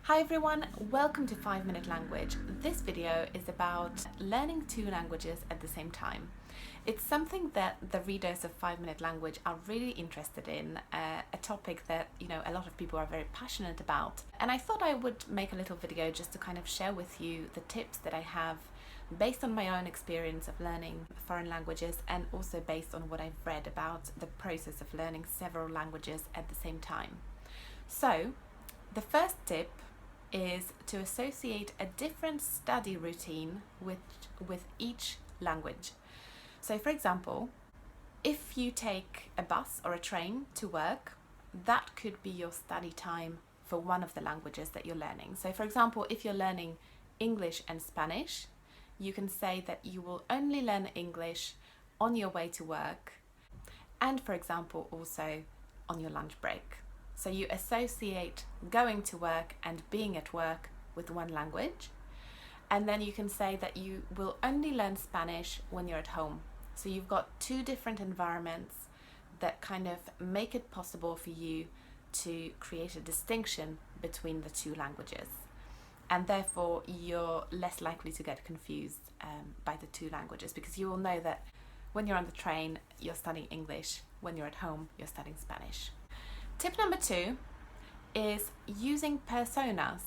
Hi everyone, welcome to 5 Minute Language. This video is about learning two languages at the same time. It's something that the readers of 5 Minute Language are really interested in, a topic that a lot of people are very passionate about. And I thought I would make a little video just to kind of share with you the tips that I have based on my own experience of learning foreign languages and also based on what I've read about the process of learning several languages at the same time. So, the first tip is to associate a different study routine with each language. So for example, if you take a bus or a train to work, that could be your study time for one of the languages that you're learning. So for example, if you're learning English and Spanish, you can say that you will only learn English on your way to work and, for example, also on your lunch break. So you associate going to work and being at work with one language, and then you can say that you will only learn Spanish when you're at home. So you've got two different environments that kind of make it possible for you to create a distinction between the two languages, and therefore you're less likely to get confused by the two languages, because you will know that when you're on the train you're studying English, when you're at home you're studying Spanish. Tip number 2 is using personas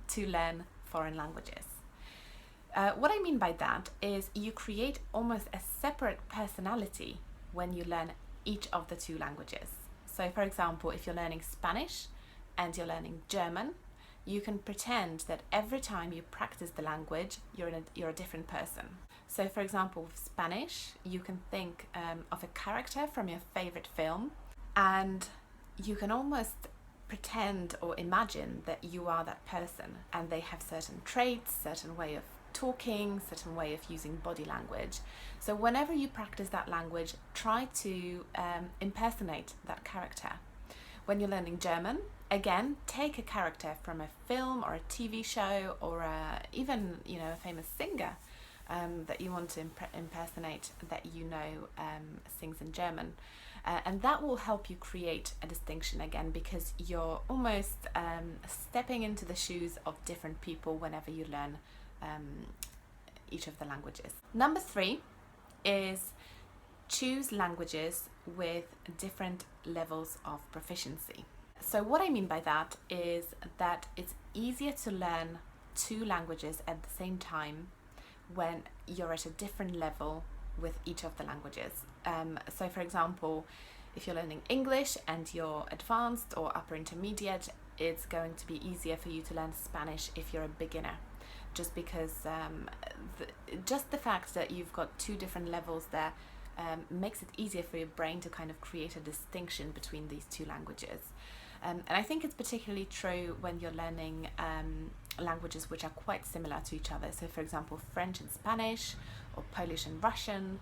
to learn foreign languages. What I mean by that is you create almost a separate personality when you learn each of the two languages. So for example, if you're learning Spanish and you're learning German, you can pretend that every time you practice the language, you're a different person. So for example, with Spanish, you can think of a character from your favorite film, and you can almost pretend or imagine that you are that person, and they have certain traits, certain way of talking, certain way of using body language. So whenever you practice that language, try to impersonate that character. When you're learning German, again, take a character from a film or a TV show, or even a famous singer that you want to impersonate, that sings in German. And that will help you create a distinction again, because you're almost stepping into the shoes of different people whenever you learn each of the languages. Number 3 is choose languages with different levels of proficiency. So what I mean by that is that it's easier to learn two languages at the same time when you're at a different level with each of the languages. So for example, if you're learning English and you're advanced or upper intermediate, it's going to be easier for you to learn Spanish if you're a beginner, just because just the fact that you've got two different levels there makes it easier for your brain to kind of create a distinction between these two languages. And I think it's particularly true when you're learning languages which are quite similar to each other. So for example, French and Spanish, or Polish and Russian,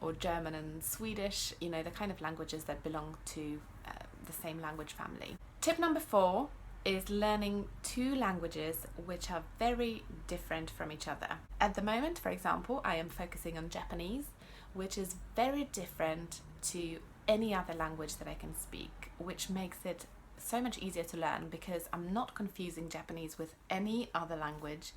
or German and Swedish, the kind of languages that belong to the same language family. Tip number 4 is learning two languages which are very different from each other. At the moment, for example, I am focusing on Japanese, which is very different to any other language that I can speak, which makes it so much easier to learn because I'm not confusing Japanese with any other language,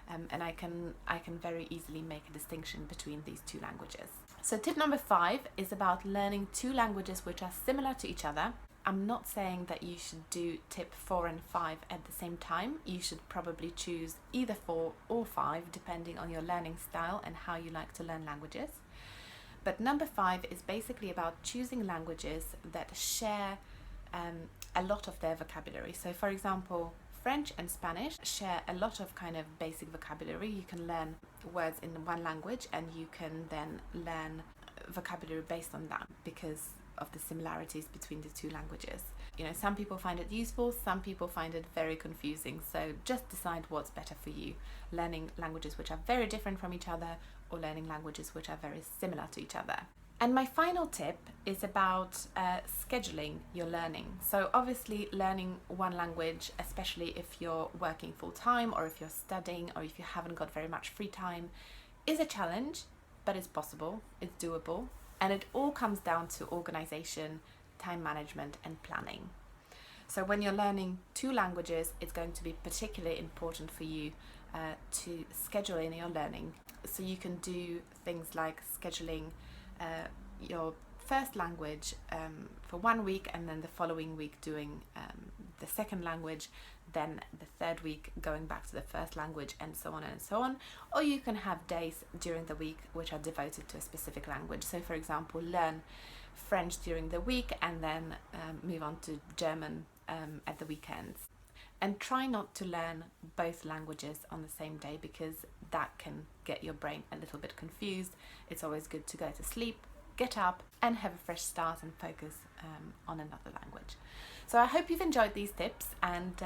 and I can very easily make a distinction between these two languages. So tip number 5 is about learning two languages which are similar to each other. I'm not saying that you should do tip 4 and 5 at the same time. You should probably choose either 4 or 5 depending on your learning style and how you like to learn languages. But number 5 is basically about choosing languages that share a lot of their vocabulary. So for example, French and Spanish share a lot of kind of basic vocabulary. You can learn words in one language and you can then learn vocabulary based on that because of the similarities between the two languages. Some people find it useful, some people find it very confusing. So just decide what's better for you, learning languages which are very different from each other or learning languages which are very similar to each other. And my final tip is about scheduling your learning. So obviously learning one language, especially if you're working full-time or if you're studying or if you haven't got very much free time, is a challenge, but it's possible, it's doable, and it all comes down to organization, time management and planning. So when you're learning two languages, it's going to be particularly important for you to schedule in your learning. So you can do things like scheduling your first language for 1 week, and then the following week doing the second language, then the third week going back to the first language, and so on and so on. Or you can have days during the week which are devoted to a specific language. So for example, learn French during the week and then move on to German at the weekends. And try not to learn both languages on the same day, because that can get your brain a little bit confused. It's always good to go to sleep, get up and have a fresh start and focus on another language. So I hope you've enjoyed these tips, and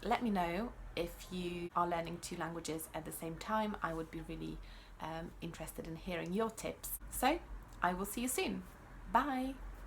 let me know if you are learning two languages at the same time. I would be really interested in hearing your tips. So I will see you soon. Bye!